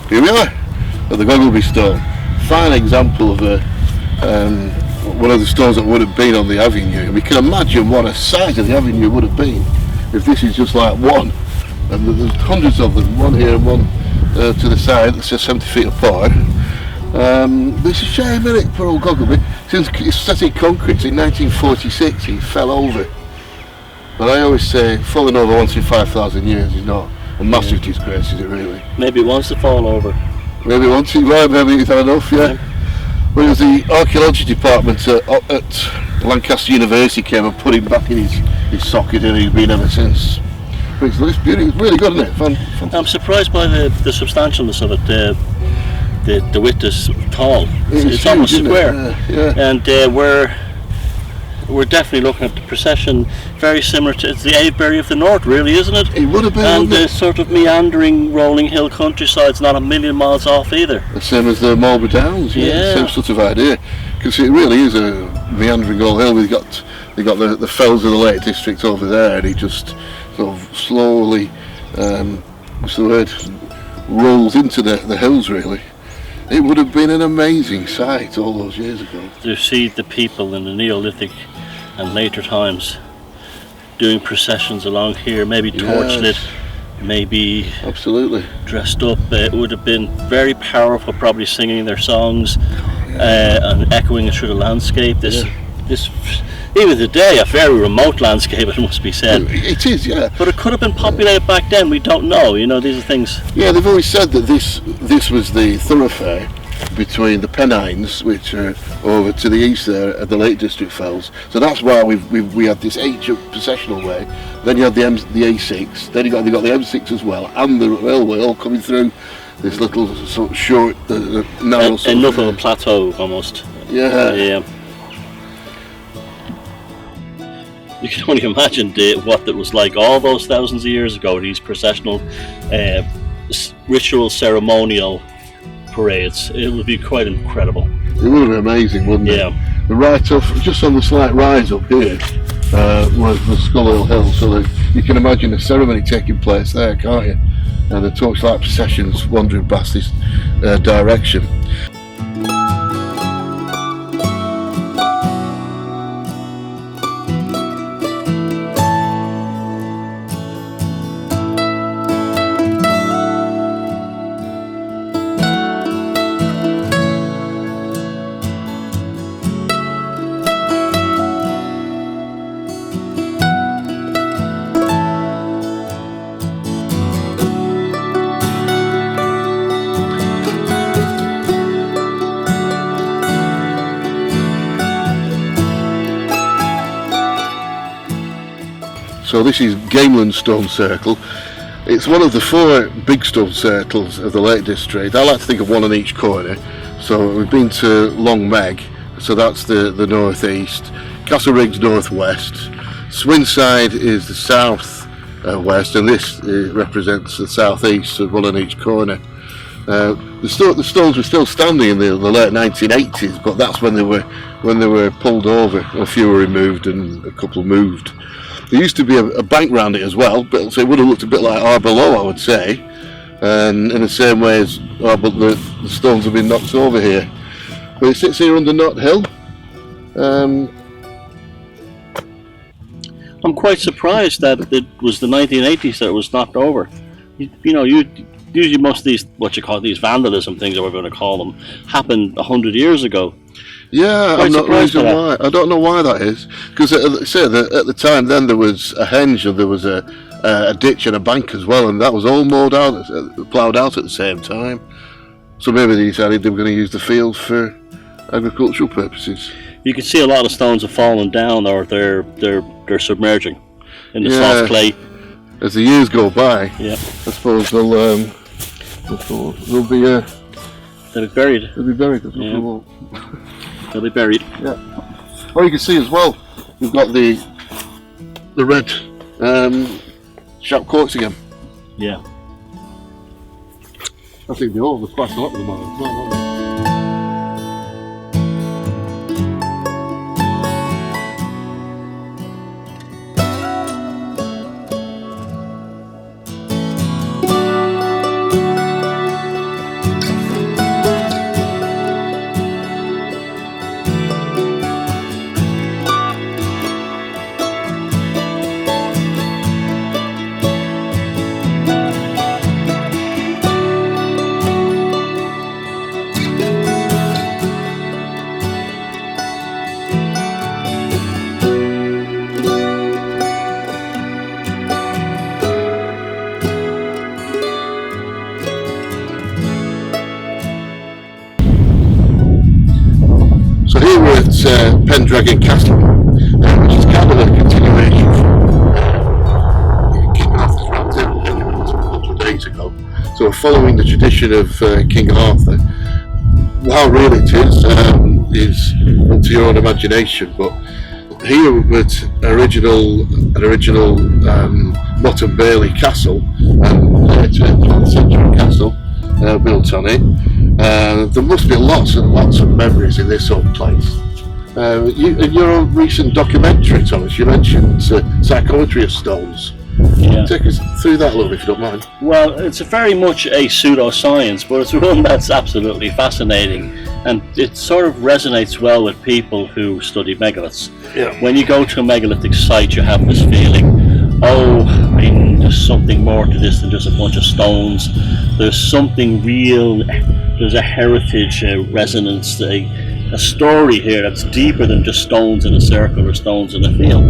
here we are at the Goggleby stone. fine example of one of the stones that would have been on the avenue. We can imagine what a size of the avenue would have been if this is just like one. And there's hundreds of them, one here and one to the side, that's just 70 feet apart. But it's a shame, isn't it, for old Goggleby? Since it's set in concrete in 1946, he fell over. But I always say, falling over once in 5,000 years is not a massive disgrace, is it really? Maybe he wants to fall over. Maybe once he right, maybe he's had enough, yeah. Well, it was the archaeology department at Lancaster University came and put him back in his socket, and he's been ever since. But it's beautiful, it's really good, isn't it? I'm surprised by the substantialness of it. The width is tall. It's almost square. And we're definitely looking at the procession very similar to the Avebury of the North, really, isn't it? It would have been. And the sort of meandering, rolling hill countryside's not a million miles off either. The same as the Marlborough Downs, same sort of idea. Because it really is a meandering old hill. We've got the fells of the Lake District over there, and it just sort of slowly, what's the word, rolls into the hills, really. It would have been an amazing sight all those years ago. To see the people in the Neolithic and later times doing processions along here, maybe torchlit, maybe absolutely dressed up. It would have been very powerful, probably singing their songs and echoing it through the landscape. This even today, a very remote landscape, it must be said. It is, yeah. But it could have been populated back then, we don't know, these are things. Yeah, they've always said that this was the thoroughfare between the Pennines, which are over to the east there at the Lake District Fells. So that's why we had this ancient processional way. Then you had the A6, then they got the M6 as well, and the railway all coming through this little sort of short, narrow sort enough of a plateau, almost. Yeah. You can only imagine what it was like all those thousands of years ago, these processional, ritual, ceremonial parades. It would be quite incredible. It would have been amazing, wouldn't it? Yeah. The right up, just on the slight rise up here, was the Skull Hill, so that you can imagine a ceremony taking place there, can't you? And the torchlight processions wandering past this direction. So this is Gameland Stone Circle. It's one of the 4 big stone circles of the Lake District. I like to think of one on each corner. So we've been to Long Meg, so that's the northeast. Castlerigg's northwest. Swinside is the south west, and this represents the southeast, so one on each corner. The stones were still standing in the late 1980s, but that's when they were pulled over. A few were removed and a couple moved. There used to be a bank round it as well, but so it would have looked a bit like Arbor, I would say, and in the same way as but the stones have been knocked over here. But it sits here under Knott Hill. I'm quite surprised that it was the 1980s that it was knocked over. Usually most of these, these vandalism things, or whatever we're going to call them, happened 100 years ago. Yeah, I'm not reason why. I don't know why that is. Because at the time then there was a henge and there was a ditch and a bank as well, and that was all mowed out, ploughed out at the same time. So maybe they decided they were going to use the field for agricultural purposes. You can see a lot of stones have fallen down, or they're submerging in the soft clay. As the years go by, I suppose they'll be they'll be buried. They'll be buried. They'll be buried. Yeah. Well, you can see as well, we've got the red sharp corks again. Yeah. I think there's quite a lot of them on as well, aren't there? Pendragon Castle, which is kind of a continuation from King Arthur's Round Table a couple of days ago. So we're following the tradition of King Arthur. How real it is up to your own imagination, but here with an original Mott and Bailey castle and later 12th century castle built on it. There must be lots and lots of memories in this old place. In your own recent documentary, Thomas, you mentioned psychometry of stones. Yeah. Take us through that a little bit if you don't mind. Well, it's very much a pseudoscience, but it's one that's absolutely fascinating, and it sort of resonates well with people who study megaliths. Yeah. When you go to a megalithic site, you have this feeling, there's something more to this than just a bunch of stones. There's something real, there's a heritage, a resonance, a story here that's deeper than just stones in a circle or stones in a field.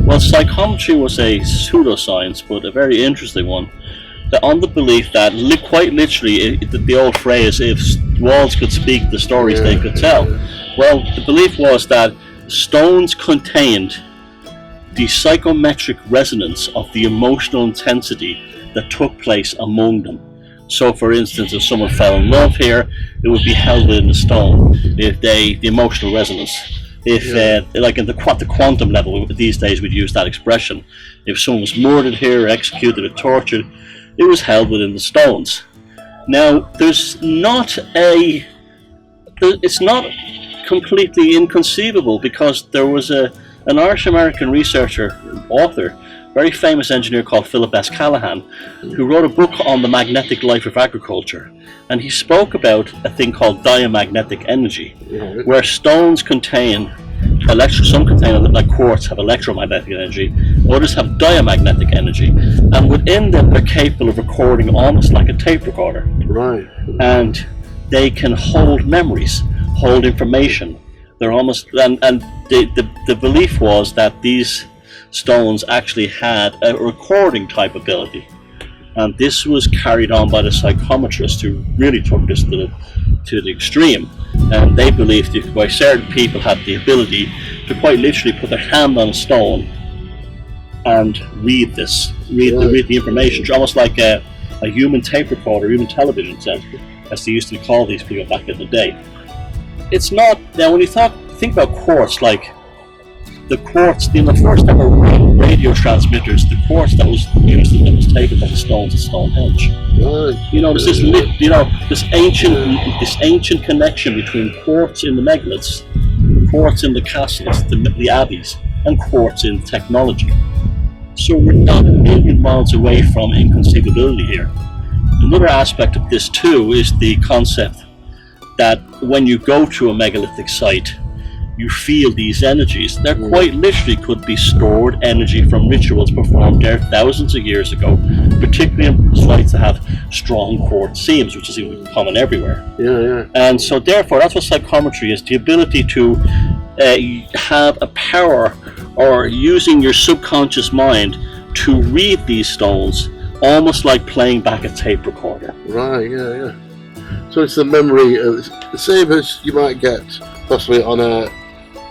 Well, psychometry was a pseudoscience, but a very interesting one, on the belief that, quite literally, the old phrase, if walls could speak, the stories they could tell. Well, the belief was that stones contained the psychometric resonance of the emotional intensity that took place among them. So, for instance, if someone fell in love here, it would be held within the stone. The emotional resonance. Like in the quantum level, these days we'd use that expression. If someone was murdered here, executed or tortured, it was held within the stones. Now, it's not completely inconceivable, because there was an Irish-American researcher, author, very famous engineer called Philip S. Callahan, who wrote a book on the magnetic life of agriculture, and he spoke about a thing called diamagnetic energy, where stones contain some contain, like quartz, have electromagnetic energy, others have diamagnetic energy, and within them they're capable of recording almost like a tape recorder. Right. And they can hold memories, hold information. They're almost, and the belief was that these stones actually had a recording type ability, and this was carried on by the psychometrists, who really took this to the extreme. And they believed that certain people had the ability to quite literally put their hand on a stone and read the information, almost like a human tape recorder, human television set, as they used to call these people back in the day. It's not, now when you think about quartz, like the quartz, the first ever radio transmitters, the quartz that was used and was taken from the stones of Stonehenge. There's this ancient connection between quartz in the megaliths, quartz in the castles, the abbeys, and quartz in technology. So we're not a million miles away from inconceivability here. Another aspect of this too is the concept that when you go to a megalithic site, you feel these energies. There quite literally could be stored energy from rituals performed there thousands of years ago, particularly in sites that have strong quartz seams, which is common everywhere. And so therefore, that's what psychometry is, the ability to have a power, or using your subconscious mind to read these stones, almost like playing back a tape recorder. Right, yeah. So it's the memory, the same as you might get possibly on a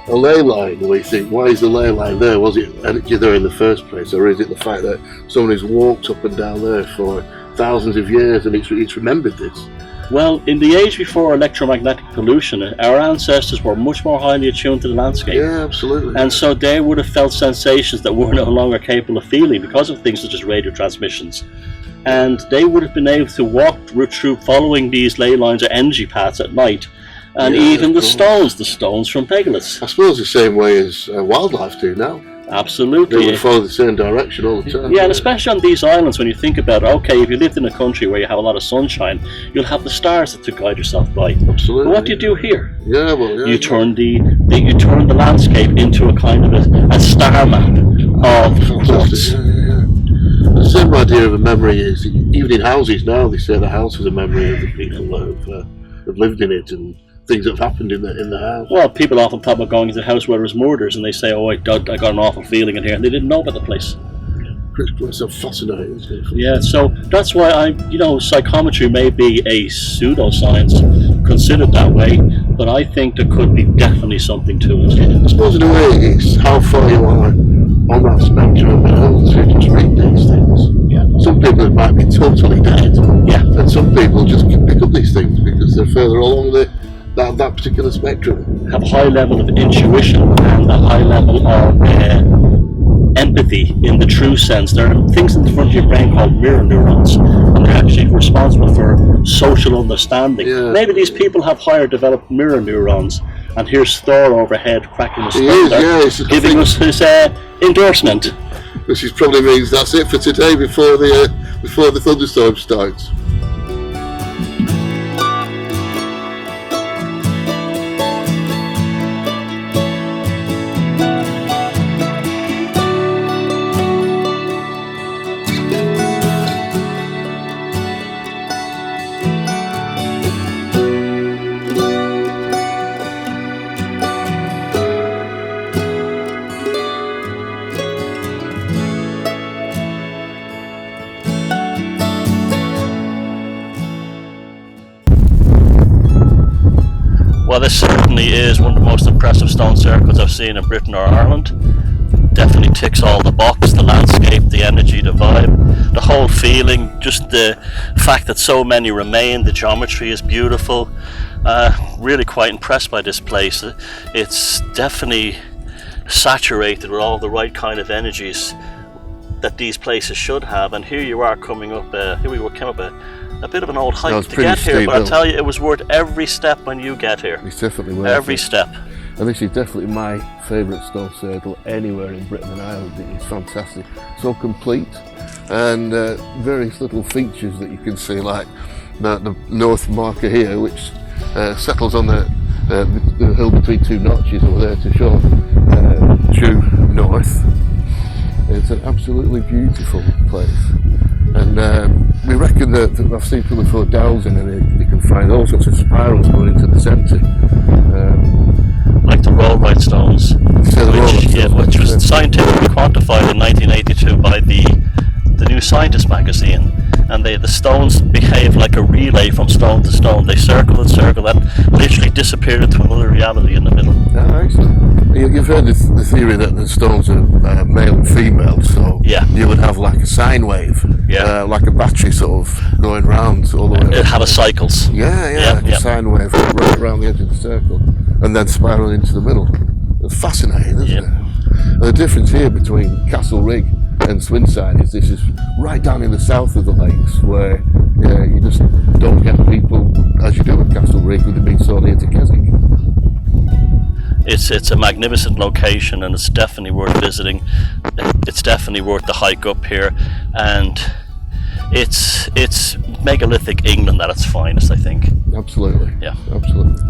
ley line, where you think, why is the ley line there? Was it energy there in the first place, or is it the fact that someone has walked up and down there for thousands of years and it's remembered this? Well, in the age before electromagnetic pollution, our ancestors were much more highly attuned to the landscape. Yeah, absolutely. And so they would have felt sensations that we're no longer capable of feeling because of things such as radio transmissions. And they would have been able to walk through following these ley lines or energy paths at night. And even the stones from megaliths. I suppose the same way as wildlife do now. Absolutely. They would follow the same direction all the time. Yeah, and especially on these islands, when you think about it, okay, if you lived in a country where you have a lot of sunshine, you'll have the stars to guide yourself by. Absolutely. But what do you do here? You turn the landscape into a kind of a star map of quartz. The same idea of a memory is, even in houses now, they say the house is a memory of the people that have lived in it and things that have happened in the house. Well, people often talk about going into a house where there's murders, and they say, I got an awful feeling in here, and they didn't know about the place. It's so fascinating, isn't it? Yeah, so that's why psychometry may be a pseudoscience, considered that way, but I think there could be definitely something to it. I suppose in a way it's how far you are on that spectrum and able to treat these things. Yeah. Some people might be totally dead. Yeah. And some people just can pick up these things because they're further along that particular spectrum. Have a high level of intuition and a high level of empathy in the true sense. There are things in the front of your brain called mirror neurons, and they're actually responsible for social understanding. Yeah. Maybe these people have higher developed mirror neurons, and here's Thor overhead cracking his thunder, giving us his endorsement. Which probably means that's it for today before the thunderstorm starts. Well, this certainly is one of the most impressive stone circles I've seen in Britain or Ireland. Definitely ticks all the boxes, the landscape, the energy, the vibe, the whole feeling, just the fact that so many remain, the geometry is beautiful. Really quite impressed by this place. It's definitely saturated with all the right kind of energies that these places should have, and here you are coming up, came up a bit of an old hike to get here, but I tell you, it was worth every step when you get here. It's definitely worth every step. And this is definitely my favourite stone circle anywhere in Britain and Ireland. It is fantastic, so complete, and various little features that you can see, like the north marker here, which settles on the hill between two notches over there to show due north. It's an absolutely beautiful place, and we reckon that I've seen people throw dowels in, and they can find all sorts of spirals going into the centre. Like the rollright stones, which was scientifically quantified in 1982 by the New Scientist magazine, and the stones behave like a relay from stone to stone. They circle and circle and literally disappear into another reality in the middle. Excellent. You've heard the theory that the stones are male and female, so you would have like a sine wave, like a battery sort of going round all the way. It had a cycles. A sine wave right around the edge of the circle, and then spiraling into the middle. It's fascinating, isn't it? And the difference here between Castlerigg and Swinside is this is right down in the south of the lakes, where you just don't get people as you do at Castlerigg with it being so near to Keswick. It's a magnificent location, and it's definitely worth visiting. It's definitely worth the hike up here, and it's megalithic England at its finest, I think. Absolutely. Yeah. Absolutely.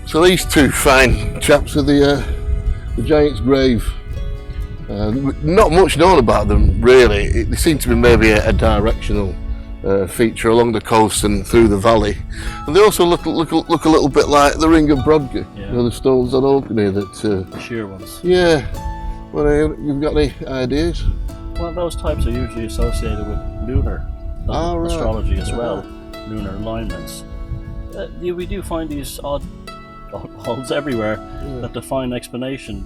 So these two fine chaps are the Giant's Grave. Not much known about them, really. They seem to be maybe a directional feature along the coast and through the valley. And they also look a little bit like the Ring of Brodgar. Yeah. You know, the stones on Orkney that... the sheer ones. Yeah. Well, you've got any ideas? Well, those types are usually associated with lunar astrology as well, lunar alignments. We do find these odd holes everywhere that define explanation.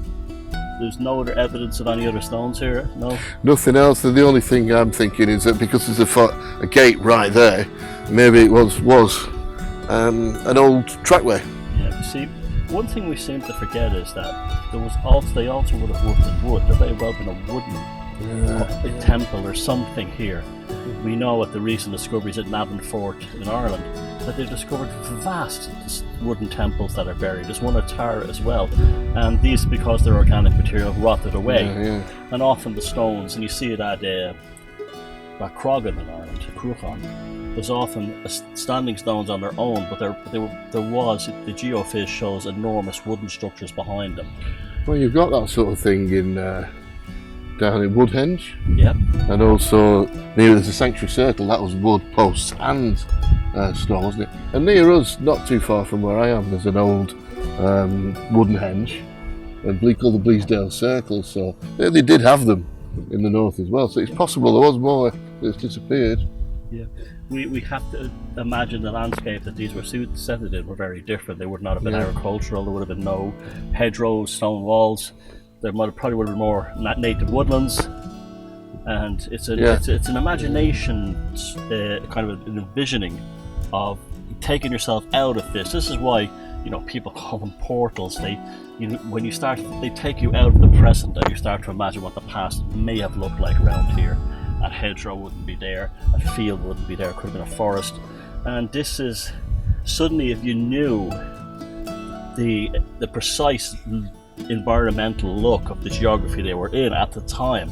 There's no other evidence of any other stones here, no? Nothing else. The only thing I'm thinking is that because there's a gate right there, maybe it was an old trackway. Yeah, you see, one thing we seem to forget is that they also would have worked in wood. There may well have been a wooden a temple or something here. We know at the recent discoveries at Navan Fort in Ireland that they've discovered vast wooden temples that are buried. There's one at Tara as well, and these, because they're organic material, rotted away. And often the stones, and you see it at Croghan in Ireland, Cruachan, there's often standing stones on their own, but the geophys shows enormous wooden structures behind them. Well, you've got that sort of thing in down in Woodhenge. Yep. And also near there's a sanctuary circle, that was wood posts and stone, wasn't it? And near us, not too far from where I am, there's an old wooden henge, and called the Bleasdale Circle, so they did have them in the north as well, so it's possible there was more that's disappeared. Yeah, we have to imagine the landscape that these were settled in were very different. They would not have been agricultural, there would have been no hedgerows, stone walls, there probably would have been more native woodlands, and it's an imagination, kind of an envisioning of taking yourself out of this. This is why, you know, people call them portals. They take you out of the present and you start to imagine what the past may have looked like around here. A hedgerow wouldn't be there, a field wouldn't be there, it could have been a forest. And this is, suddenly if you knew the precise environmental look of the geography they were in at the time,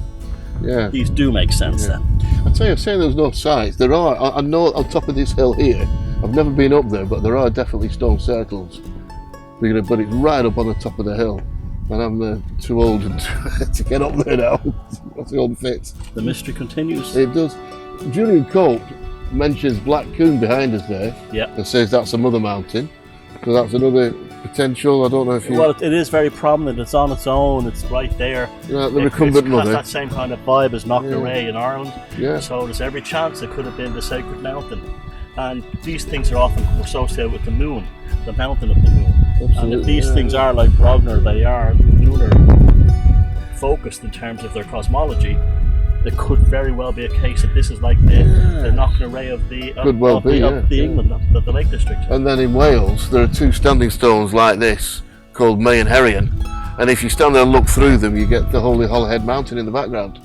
these do make sense then. I tell you, saying there's no sites, there are. I know on top of this hill here, I've never been up there, but there are definitely stone circles. But it's right up on the top of the hill, and I'm too old to get up there now. That's the old fit. The mystery continues. It does. Julian Cope mentions Black Coombe behind us there. Yeah. And says that's a mother mountain. So that's another potential. I don't know if you... Well, it is very prominent. It's on its own. It's right there. Yeah, the recumbent mother. It has that same kind of vibe as Knocknarea in Ireland. Yeah. So there's every chance it could have been the sacred mountain. And these things are often associated with the moon, the mountain of the moon. Absolutely, and if these things are like Brogner, they are lunar focused in terms of their cosmology, there could very well be a case that this is like the Knocknarea of the England, of the Lake District. And then in Wales, there are two standing stones like this called May and Herion, and if you stand there and look through them, you get the Holy Holyhead Mountain in the background.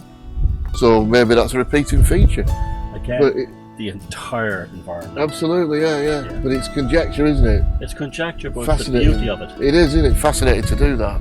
So maybe that's a repeating feature. Again, the entire environment. Absolutely, yeah. But it's conjecture, isn't it? It's conjecture, but it's the beauty of it. It is, isn't it? Fascinating to do that.